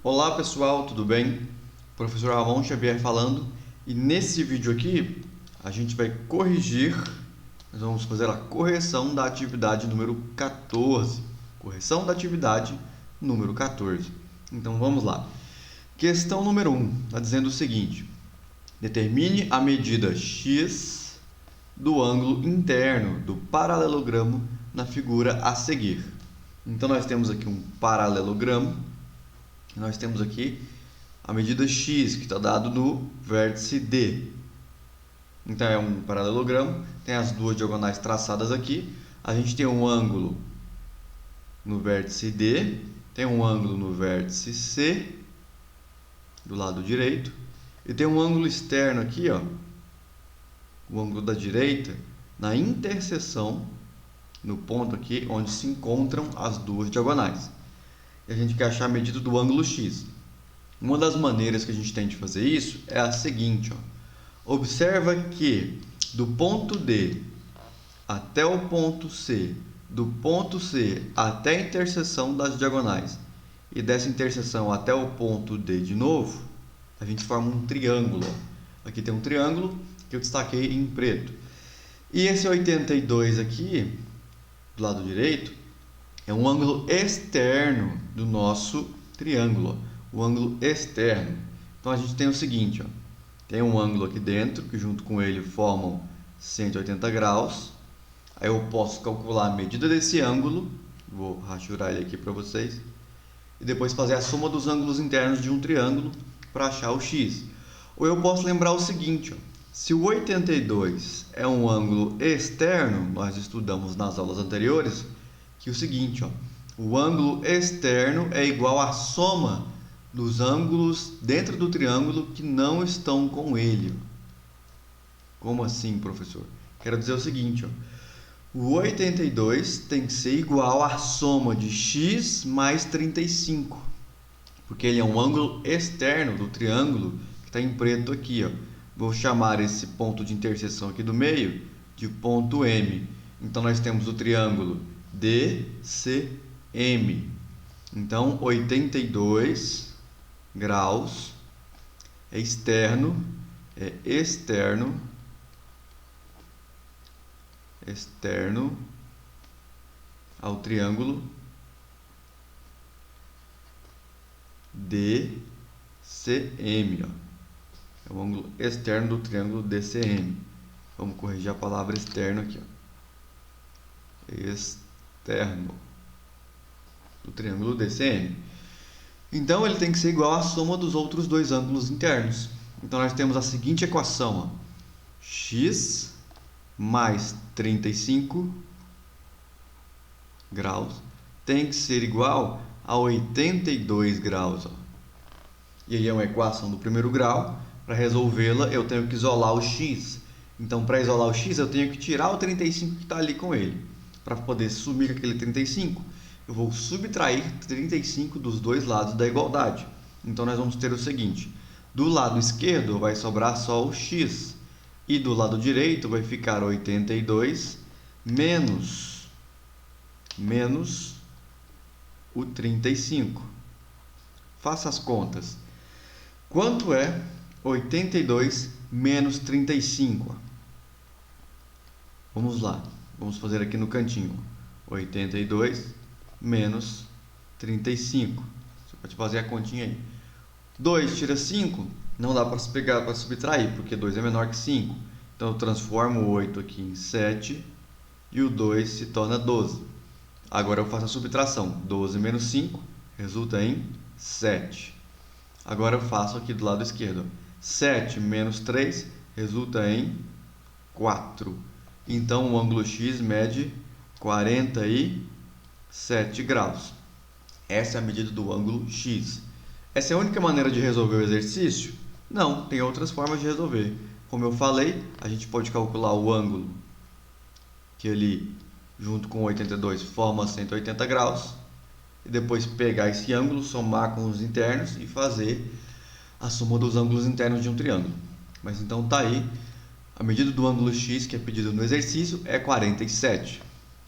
Olá pessoal, tudo bem? Professor Ramon Xavier falando, e nesse vídeo aqui a gente vai corrigir, nós vamos fazer a correção da atividade número 14. Correção da atividade número 14. Então vamos lá. Questão número 1, está dizendo o seguinte: determine a medida x do ângulo interno do paralelogramo na figura a seguir. Então nós temos aqui um paralelogramo. Nós temos aqui a medida x, que está dado no vértice D. Então é um paralelogramo, tem as duas diagonais traçadas aqui. A gente tem um ângulo no vértice D, tem um ângulo no vértice C, do lado direito, e tem um ângulo externo aqui, ó, o ângulo da direita, na interseção, no ponto aqui onde se encontram as duas diagonais. E a gente quer achar a medida do ângulo x. Uma das maneiras que a gente tem de fazer isso é a seguinte, ó. Observa que do ponto D até o ponto C, do ponto C até a interseção das diagonais e dessa interseção até o ponto D de novo, a gente forma um triângulo. Aqui tem um triângulo que eu destaquei em preto. E esse 82 aqui, do lado direito, é um ângulo externo do nosso triângulo, o ângulo externo. Então a gente tem o seguinte, ó, tem um ângulo aqui dentro, que junto com ele formam 180 graus. Aí eu posso calcular a medida desse ângulo, vou rachurar ele aqui para vocês, e depois fazer a soma dos ângulos internos de um triângulo para achar o x. Ou eu posso lembrar o seguinte, ó, se o 82 é um ângulo externo, nós estudamos nas aulas anteriores, que é o seguinte, ó, o ângulo externo é igual à soma dos ângulos dentro do triângulo que não estão com ele. Como assim, professor? Quero dizer o seguinte, ó, o 82 tem que ser igual à soma de x mais 35, porque ele é um ângulo externo do triângulo que está em preto aqui, ó. Vou chamar esse ponto de interseção aqui do meio de ponto M. Então nós temos o triângulo DCM. Então 82 graus é externo ao triângulo DCM, ó. É o ângulo externo do triângulo DCM. Vamos corrigir a palavra externo aqui, ó. Externo do triângulo DCM. Então ele tem que ser igual à soma dos outros dois ângulos internos. Então nós temos a seguinte equação, ó, x mais 35 graus tem que ser igual a 82 graus, ó. E aí é uma equação do primeiro grau. Para resolvê-la eu tenho que isolar o x. Então para isolar o x eu tenho que tirar o 35 que está ali com ele. Para poder sumir aquele 35, eu vou subtrair 35 dos dois lados da igualdade. Então nós vamos ter o seguinte: do lado esquerdo vai sobrar só o x, e do lado direito vai ficar 82 menos o 35. Faça as contas. Quanto é 82 menos 35? Vamos lá. Vamos fazer aqui no cantinho. 82 menos 35. Você pode fazer a continha aí. 2 tira 5. Não dá para pegar para subtrair, porque 2 é menor que 5. Então eu transformo o 8 aqui em 7 e o 2 se torna 12. Agora eu faço a subtração. 12 menos 5 resulta em 7. Agora eu faço aqui do lado esquerdo. 7 menos 3 resulta em 4. Então o ângulo x mede 47 graus. Essa é a medida do ângulo x. Essa é a única maneira de resolver o exercício? Não, tem outras formas de resolver. Como eu falei, a gente pode calcular o ângulo que ali, junto com 82, forma 180 graus. E depois pegar esse ângulo, somar com os internos e fazer a soma dos ângulos internos de um triângulo. Mas então tá aí, a medida do ângulo x que é pedido no exercício é 47.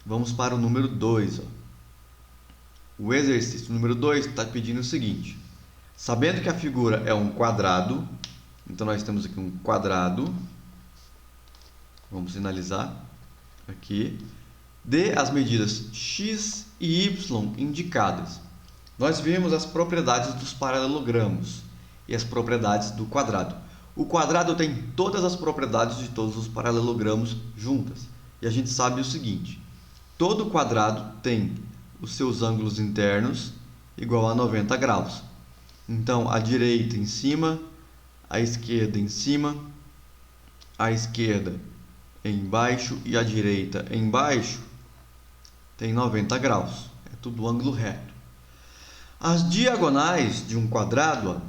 Vamos para o número 2. Ó. O exercício número 2 está pedindo o seguinte: Sabendo que a figura é um quadrado, então nós temos aqui um quadrado. Vamos sinalizar aqui. Dê as medidas x e y indicadas. Nós vimos as propriedades dos paralelogramos e as propriedades do quadrado. O quadrado tem todas as propriedades de todos os paralelogramos juntas. E a gente sabe o seguinte: todo quadrado tem os seus ângulos internos igual a 90 graus. Então, a direita em cima, a esquerda em cima, a esquerda embaixo e a direita embaixo tem 90 graus. É tudo ângulo reto. As diagonais de um quadrado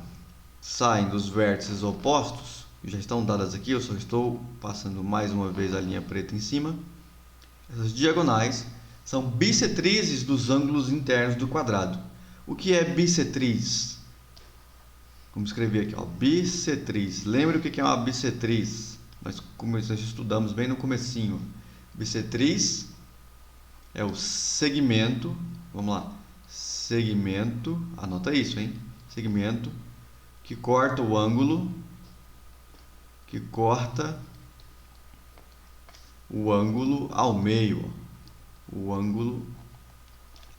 saem dos vértices opostos, já estão dadas aqui, eu só estou passando mais uma vez a linha preta em cima. Essas diagonais são bissetrizes dos ângulos internos do quadrado. O que é bissetriz? Vamos escrever aqui, ó, bissetriz. Lembra o que é uma bissetriz? Nós estudamos bem no comecinho. Bissetriz é o segmento, vamos lá, segmento, anota isso, hein? Segmento que corta o ângulo, ao meio, o ângulo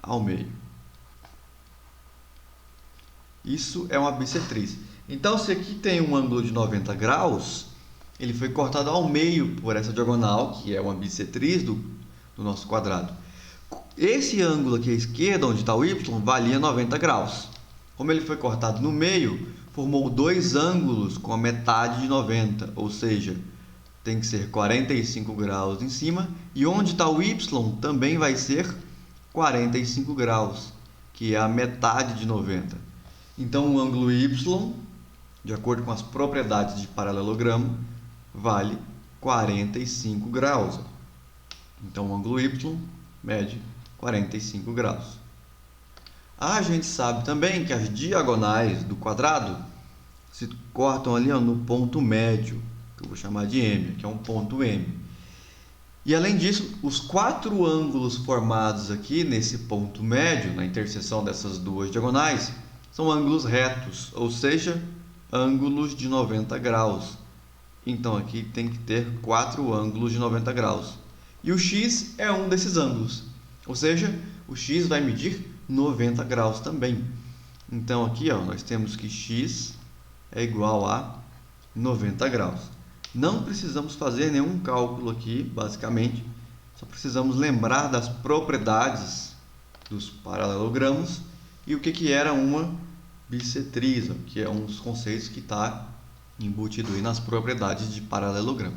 ao meio. Isso é uma bissetriz. Então, se aqui tem um ângulo de 90 graus, ele foi cortado ao meio por essa diagonal, que é uma bissetriz do nosso quadrado. Esse ângulo aqui à esquerda, onde está o y, valia 90 graus. Como ele foi cortado no meio, formou dois ângulos com a metade de 90, ou seja, tem que ser 45 graus em cima, e onde está o y também vai ser 45 graus, que é a metade de 90. Então, o ângulo y, de acordo com as propriedades de paralelogramo, vale 45 graus. Então, o ângulo y mede 45 graus. A gente sabe também que as diagonais do quadrado se cortam ali, ó, no ponto médio, que eu vou chamar de M, que é um ponto M. E além disso, os quatro ângulos formados aqui nesse ponto médio, na interseção dessas duas diagonais, são ângulos retos, ou seja, ângulos de 90 graus. Então aqui tem que ter quatro ângulos de 90 graus. E o x é um desses ângulos, ou seja, o x vai medir 90 graus também. Então aqui, ó, nós temos que x é igual a 90 graus. Não precisamos fazer nenhum cálculo aqui, basicamente. Só precisamos lembrar das propriedades dos paralelogramos e o que era uma bissetriz, que é um dos conceitos que está embutido aí nas propriedades de paralelogramo.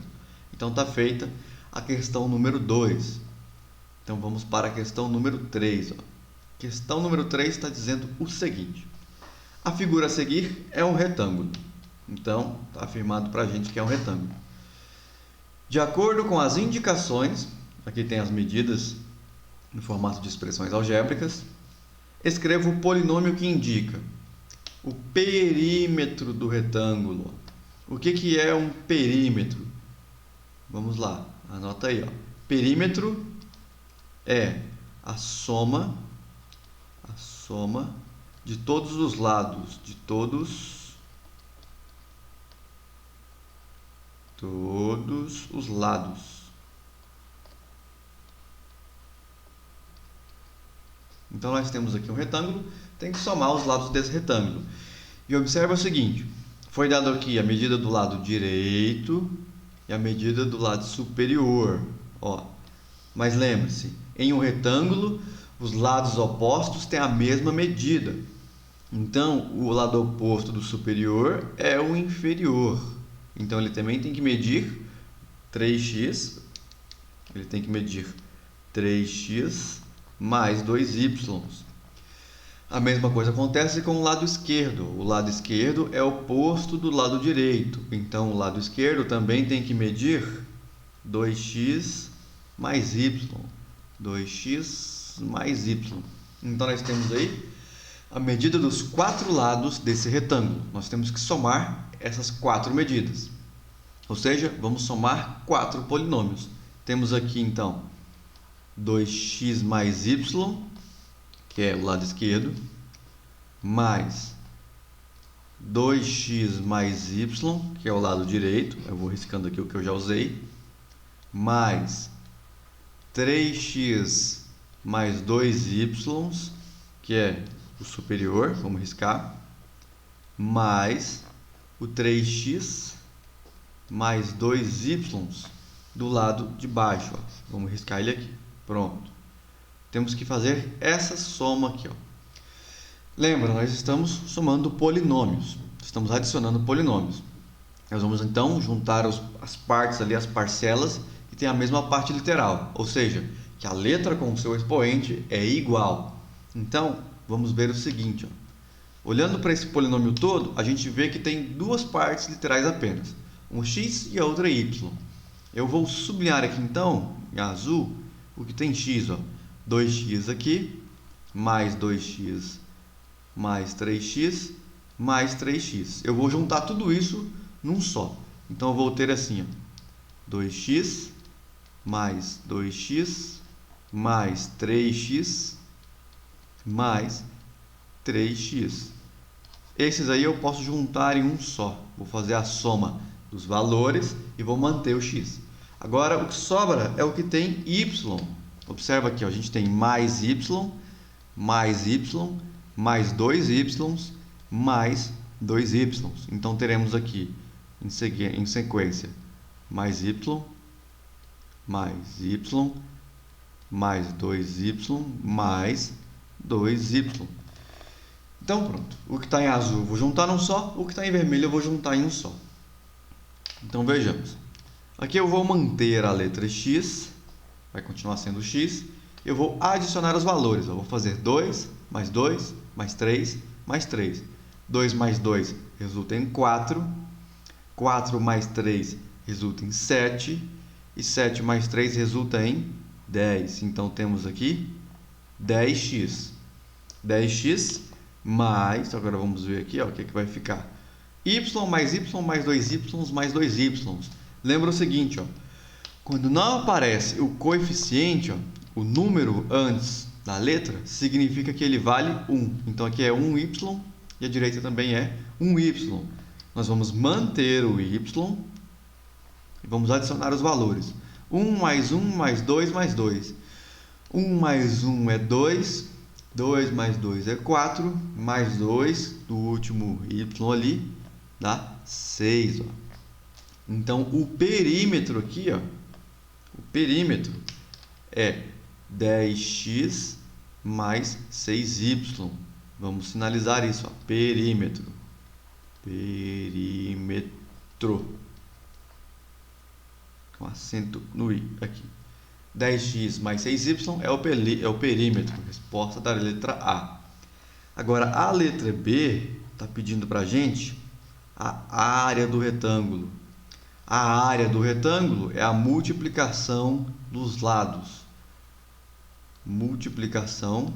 Então está feita a questão número 2. Então vamos para a questão número 3. Questão número 3 está dizendo o seguinte: a figura a seguir é um retângulo. Então está afirmado para a gente que é um retângulo. De acordo com as indicações, aqui tem as medidas no formato de expressões algébricas, escreva o polinômio que indica o perímetro do retângulo. O que é um perímetro? Vamos lá, anota aí, ó. Perímetro é a soma de todos os lados, de todos os lados. Então nós temos aqui um retângulo, tem que somar os lados desse retângulo. E observa o seguinte: foi dado aqui a medida do lado direito e a medida do lado superior. Ó. Mas lembre-se, em um retângulo, os lados opostos têm a mesma medida. Então, o lado oposto do superior é o inferior. Então, ele também tem que medir 3x. Ele tem que medir 3x mais 2y. A mesma coisa acontece com o lado esquerdo. O lado esquerdo é oposto do lado direito. Então, o lado esquerdo também tem que medir 2x mais y. 2x mais y. Então, nós temos aí a medida dos quatro lados desse retângulo. Nós temos que somar essas quatro medidas. Ou seja, vamos somar quatro polinômios. Temos aqui, então, 2x mais y, que é o lado esquerdo, mais 2x mais y, que é o lado direito, eu vou riscando aqui o que eu já usei, mais 3x mais 2y, que é o superior, vamos riscar, mais o 3x mais 2y do lado de baixo, ó. Vamos riscar ele aqui, pronto. Temos que fazer essa soma aqui, ó. Lembra, nós estamos somando polinômios, estamos adicionando polinômios. Nós vamos então juntar as partes ali, as parcelas, que tem a mesma parte literal, ou seja, que a letra com o seu expoente é igual. Então, vamos ver o seguinte, ó. Olhando para esse polinômio todo, a gente vê que tem duas partes literais apenas, um x e a outra y. Eu vou sublinhar aqui então, em azul, o que tem x, ó. 2x aqui, mais 2x mais 3x, mais 3x. Eu vou juntar tudo isso num só. Então, eu vou ter assim, ó, 2x, mais 2x, mais 3x, mais 3x. Esses aí eu posso juntar em um só. Vou fazer a soma dos valores e vou manter o x. Agora, o que sobra é o que tem y. Observa aqui, ó, a gente tem mais y, mais 2y, mais 2y. Então, teremos aqui, em sequência, mais y, mais 2y, mais 2y. Então, pronto. O que está em azul eu vou juntar num só, o que está em vermelho eu vou juntar em um só. Então, vejamos. Aqui eu vou manter a letra x, vai continuar sendo x. Eu vou adicionar os valores. Eu vou fazer 2, mais 2, mais 3, mais 3. 2 mais 2 resulta em 4. 4 mais 3 resulta em 7. E 7 mais 3 resulta em 10. Então, temos aqui 10x. 10x mais, agora vamos ver aqui, ó, o que vai ficar. Y mais 2y mais 2y. Lembra o seguinte, ó, quando não aparece o coeficiente, ó, o número antes da letra, significa que ele vale 1. Então, aqui é 1y e a direita também é 1y. Nós vamos manter o y e vamos adicionar os valores. 1 mais 1 mais 2 mais 2. 1 mais 1 é 2. 2 mais 2 é 4. Mais 2 do último y ali dá 6. Ó. Então, o perímetro aqui, ó, o perímetro é 10x mais 6y. Vamos sinalizar isso, ó, perímetro. Perímetro. Com acento no i aqui. 10x mais 6y é o perímetro. Resposta da letra A. Agora, a letra B está pedindo para a gente a área do retângulo. A área do retângulo é a multiplicação dos lados. Multiplicação.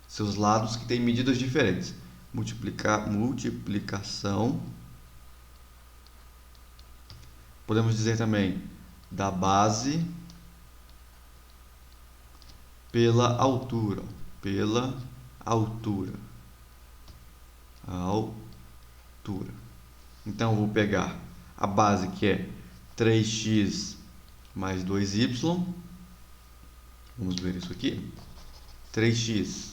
Seus lados que têm medidas diferentes. Multiplicação. Podemos dizer também da base pela altura. Pela altura. Altura. Então, eu vou pegar a base que é 3x mais 2y. Vamos ver isso aqui. 3x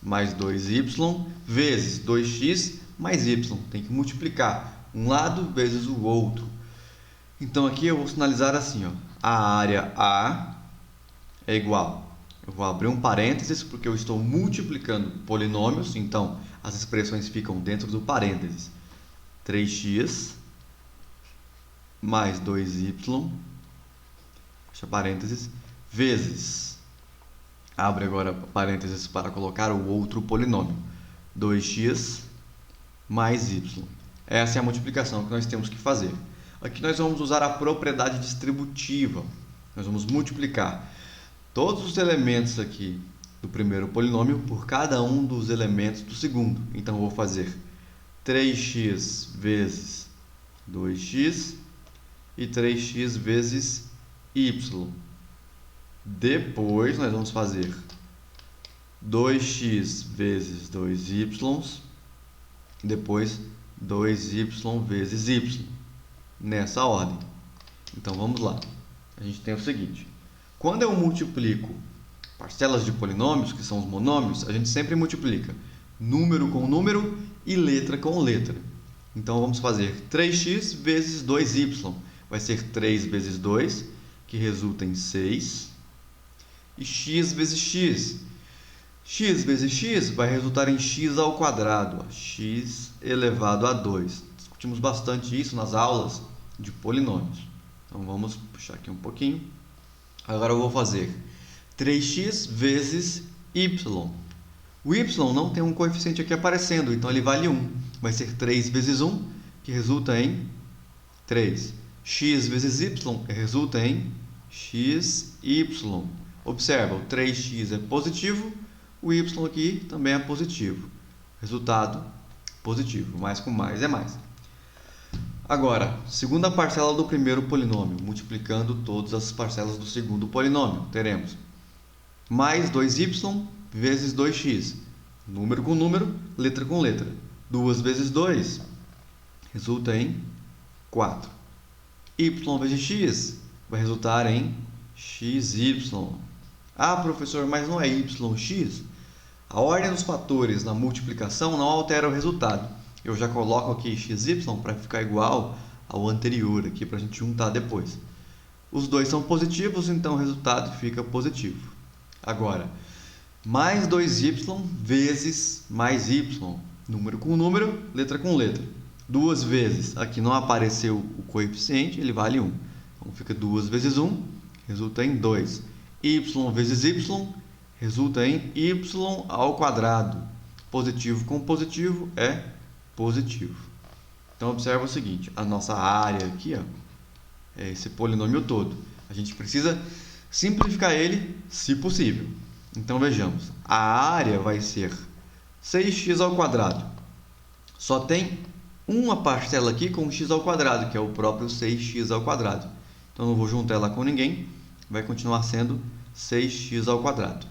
mais 2y vezes 2x mais y. Tem que multiplicar um lado vezes o outro. Então, aqui eu vou sinalizar assim, ó, a área A é igual. Eu vou abrir um parênteses porque eu estou multiplicando polinômios, então as expressões ficam dentro do parênteses. 3x mais 2y, fecha parênteses, vezes, abre agora parênteses para colocar o outro polinômio, 2x mais y. Essa é a multiplicação que nós temos que fazer. Aqui nós vamos usar a propriedade distributiva. Nós vamos multiplicar todos os elementos aqui do primeiro polinômio por cada um dos elementos do segundo. Então, eu vou fazer 3x vezes 2x e 3x vezes y. Depois, nós vamos fazer 2x vezes 2y, depois 2y vezes y, nessa ordem. Então vamos lá. A gente tem o seguinte: quando eu multiplico parcelas de polinômios, que são os monômios, a gente sempre multiplica número com número e letra com letra. Então vamos fazer 3x vezes 2y. Vai ser 3 vezes 2, que resulta em 6. E x vezes x. X vezes x vai resultar em x ao quadrado, x elevado a 2. Discutimos bastante isso nas aulas de polinômios. Então vamos puxar aqui um pouquinho. Agora eu vou fazer 3x vezes y. O y não tem um coeficiente aqui aparecendo, então ele vale 1. Vai ser 3 vezes 1, que resulta em 3. X vezes y resulta em xy. Observa, o 3x é positivo, o y aqui também é positivo. Resultado positivo. Mais com mais é mais. Agora, segunda parcela do primeiro polinômio, multiplicando todas as parcelas do segundo polinômio, teremos mais 2y vezes 2x. Número com número, letra com letra. 2 vezes 2 resulta em 4. Y vezes x vai resultar em xy. Ah, professor, mas não é yx? A ordem dos fatores na multiplicação não altera o resultado. Eu já coloco aqui xy para ficar igual ao anterior aqui para a gente juntar depois. Os dois são positivos, então o resultado fica positivo. Agora, mais 2y vezes mais y. Número com número, letra com letra. 2 vezes, aqui não apareceu o coeficiente, ele vale 1. Então fica 2 vezes 1, resulta em 2. Y vezes y resulta em y ao quadrado. Positivo com positivo é positivo. Então observa o seguinte: a nossa área aqui, ó, é esse polinômio todo. A gente precisa simplificar ele, se possível. Então vejamos, a área vai ser 6x ao quadrado. Só tem uma parcela aqui com x ao quadrado, que é o próprio 6x ao quadrado. Então não vou juntar ela com ninguém, vai continuar sendo 6x ao quadrado.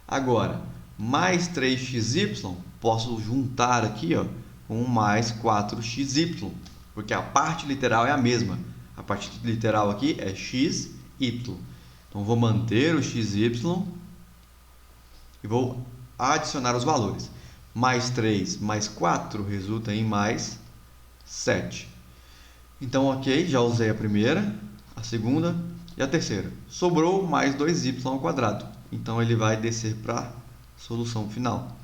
Agora, mais 3xy, posso juntar aqui, ó, com mais 4xy, porque a parte literal é a mesma. A parte literal aqui é xy. Então vou manter o xy e vou adicionar os valores. Mais 3 mais 4 resulta em mais 7. Então, ok, já usei a primeira, a segunda e a terceira. Sobrou mais 2y ao quadrado. Então, ele vai descer para a solução final.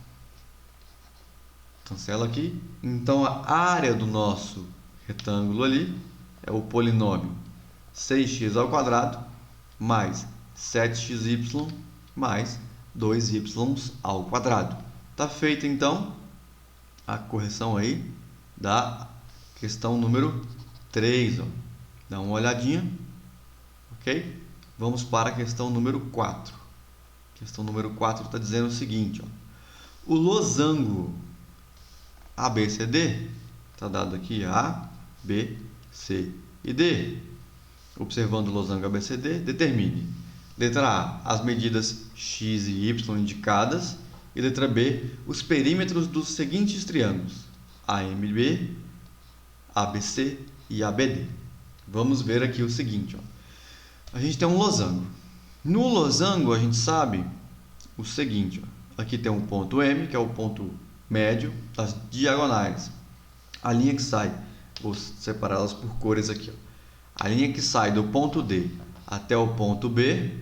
Cancela aqui. Então, a área do nosso retângulo ali é o polinômio 6x ao quadrado mais 7xy mais 2y ao quadrado. Está feita, então, a correção aí da questão número 3. Ó. Dá uma olhadinha. Ok? Vamos para a questão número 4. A questão número 4 está dizendo o seguinte. Ó. O losango ABCD, está dado aqui A, B, C e D. Observando o losango ABCD, determine. Letra A, as medidas x e y indicadas. E letra B, os perímetros dos seguintes triângulos: AMB, ABC e ABD. Vamos ver aqui o seguinte. Ó. A gente tem um losango. No losango, a gente sabe o seguinte. Ó. Aqui tem um ponto M, que é o ponto médio das diagonais. A linha que sai, vou separá-las por cores aqui. Ó. A linha que sai do ponto D até o ponto B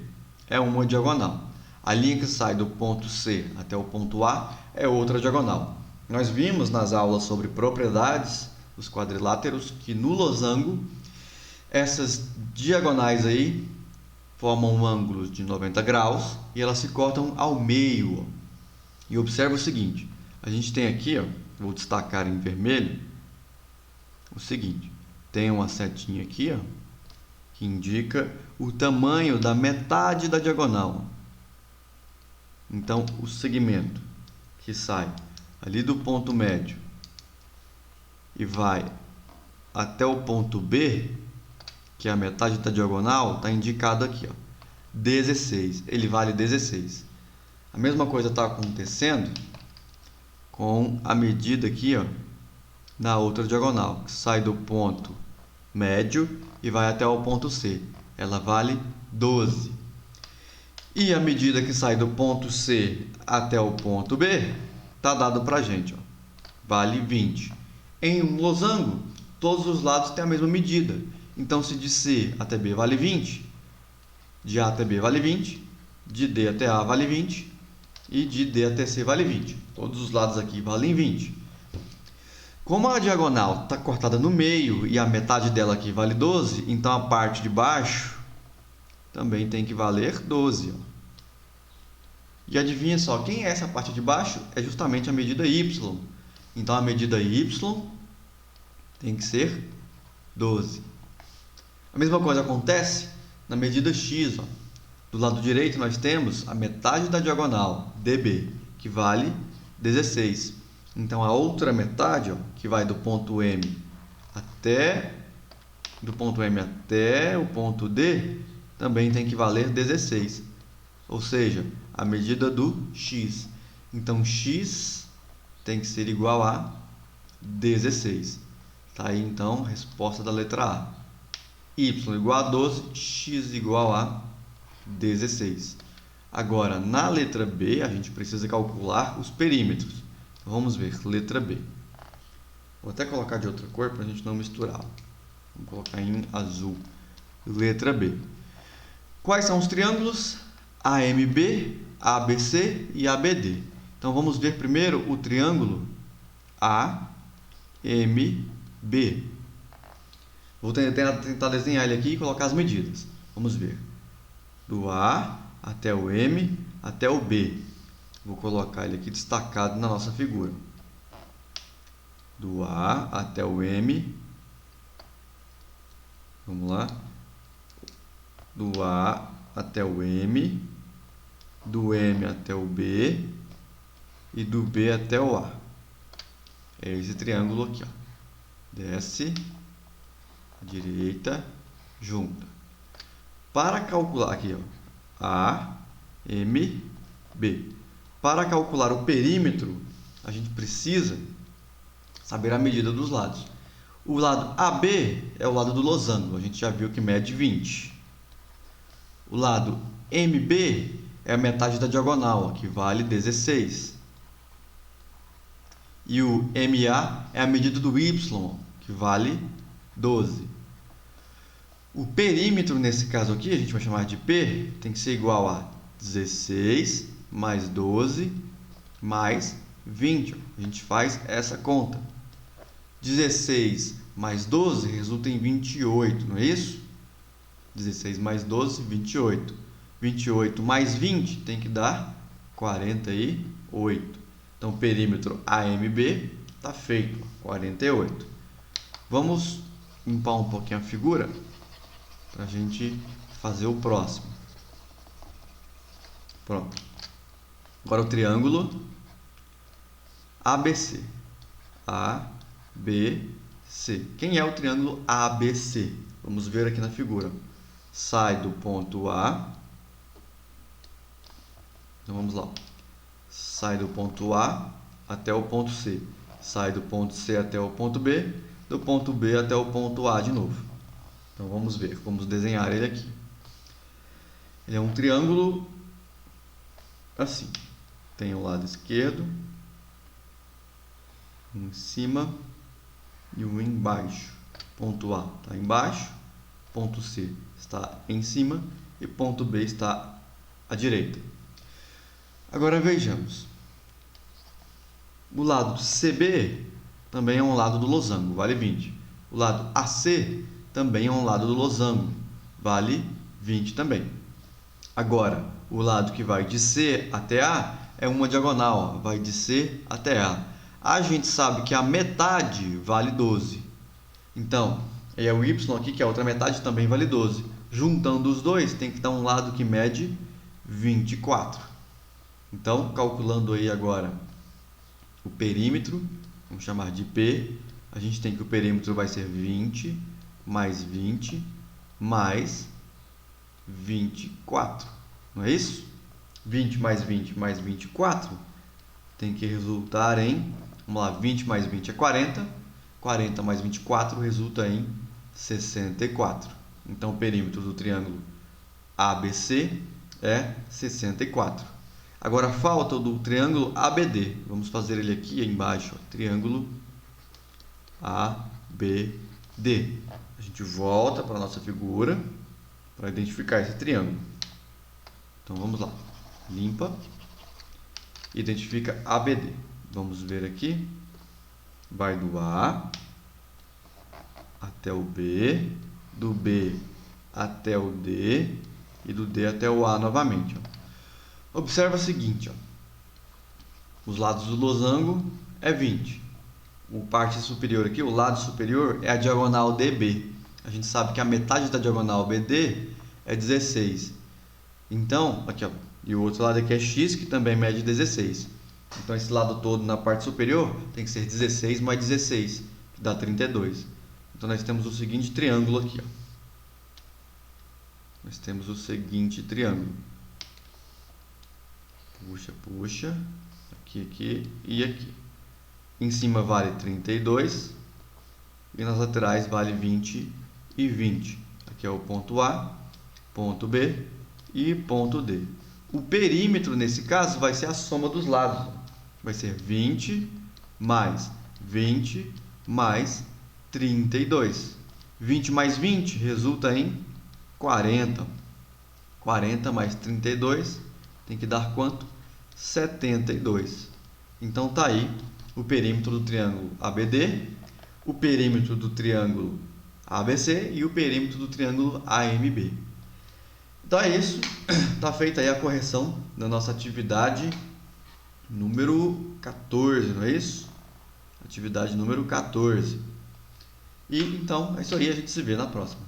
é uma diagonal. A linha que sai do ponto C até o ponto A é outra diagonal. Nós vimos nas aulas sobre propriedades dos quadriláteros que no losango essas diagonais aí formam ângulos de 90 graus e elas se cortam ao meio. Ó. E observa o seguinte, a gente tem aqui, ó, vou destacar em vermelho, o seguinte, tem uma setinha aqui, ó, que indica o tamanho da metade da diagonal. Então, o segmento que sai ali do ponto médio e vai até o ponto B, que é a metade da diagonal, está indicado aqui, ó, 16. Ele vale 16. A mesma coisa está acontecendo com a medida aqui, ó, na outra diagonal, que sai do ponto médio e vai até o ponto C. Ela vale 12. E a medida que sai do ponto C até o ponto B está dado para a gente, ó, vale 20. Em um losango, todos os lados têm a mesma medida. Então, se de C até B vale 20, de A até B vale 20, de D até A vale 20 e de D até C vale 20. Todos os lados aqui valem 20. Como a diagonal está cortada no meio e a metade dela aqui vale 12, então a parte de baixo também tem que valer 12. Ó. E adivinha só, quem é essa parte de baixo? É justamente a medida y. Então a medida y tem que ser 12. A mesma coisa acontece na medida x. Ó. Do lado direito nós temos a metade da diagonal, dB, que vale 16. Então a outra metade, ó, que vai do ponto M até o ponto D, também tem que valer 16. Ou seja, a medida do x. Então x tem que ser igual a 16. Tá aí então a resposta da letra A. Y igual a 12, x igual a 16. Agora, na letra B, a gente precisa calcular os perímetros. Vamos ver, letra B. Vou até colocar de outra cor para a gente não misturar. Vamos colocar em azul. Letra B. Quais são os triângulos? AMB, ABC e ABD. Então, vamos ver primeiro o triângulo AMB. Vou tentar desenhar ele aqui e colocar as medidas. Vamos ver. Do A até o M até o B. Vou colocar ele aqui destacado na nossa figura. Do A até o M. Vamos lá. Do A até o M. Do M até o B. E do B até o A. É esse triângulo aqui, ó. Desce, à direita, junta. Para calcular aqui, ó, A, M, B. Para calcular o perímetro, a gente precisa saber a medida dos lados. O lado AB é o lado do losango, a gente já viu que mede 20. O lado MB é a metade da diagonal, que vale 16. E o MA é a medida do Y, que vale 12. O perímetro, nesse caso aqui, a gente vai chamar de P, tem que ser igual a 16 mais 12 mais 20. A gente faz essa conta. 16 mais 12 resulta em 28, não é isso? 16 mais 12, 28. 28 mais 20 tem que dar 48. Então, o perímetro AMB está feito, 48. Vamos limpar um pouquinho a figura para a gente fazer o próximo. Pronto. Agora o triângulo ABC. ABC. Quem é o triângulo ABC? Vamos ver aqui na figura. Sai do ponto A. Então vamos lá. Sai do ponto A até o ponto C. Sai do ponto C até o ponto B. Do ponto B até o ponto A de novo. Então vamos ver. Vamos desenhar ele aqui. Ele é um triângulo assim. Tem o lado esquerdo, um em cima e um embaixo. Ponto A está embaixo, ponto C está em cima e ponto B está à direita. Agora vejamos. O lado CB também é um lado do losango, vale 20. O lado AC também é um lado do losango, vale 20 também. Agora, o lado que vai de C até A é uma diagonal, ó, vai de C até A. A gente sabe que a metade vale 12. Então, é o Y aqui, que é a outra metade, também vale 12. Juntando os dois, tem que dar um lado que mede 24. Então, calculando aí agora o perímetro, vamos chamar de P, a gente tem que o perímetro vai ser 20 mais 20 mais 24. Não é isso? 20 mais 20 mais 24 tem que resultar em, vamos lá, 20 mais 20 é 40, 40 mais 24 resulta em 64. Então, o perímetro do triângulo ABC é 64. Agora, falta o do triângulo ABD. Vamos fazer ele aqui embaixo, ó, triângulo ABD. A gente volta para a nossa figura para identificar esse triângulo. Então, vamos lá. Limpa. Identifica ABD. Vamos ver aqui. Vai do A até o B, do B até o D e do D até o A novamente. Ó. Observa o seguinte, ó. Os lados do losango é 20. O parte superior aqui, o lado superior, é a diagonal DB. A gente sabe que a metade da diagonal BD é 16. Então, aqui, ó, e o outro lado aqui é X, que também mede 16. Então, esse lado todo na parte superior tem que ser 16 mais 16, que dá 32. Então, nós temos o seguinte triângulo aqui, ó. Nós temos o seguinte triângulo. Puxa, puxa. Aqui, aqui e aqui. Em cima vale 32. E nas laterais vale 20 e 20. Aqui é o ponto A, ponto B e ponto D. O perímetro, nesse caso, vai ser a soma dos lados. Vai ser 20 mais 20 mais 32. 20 mais 20 resulta em 40. 40 mais 32 tem que dar quanto? 72. Então, tá aí o perímetro do triângulo ABD, o perímetro do triângulo ABC e o perímetro do triângulo AMB. Então é isso, está feita aí a correção da nossa atividade número 14, não é isso? Atividade número 14. E então é isso aí, a gente se vê na próxima.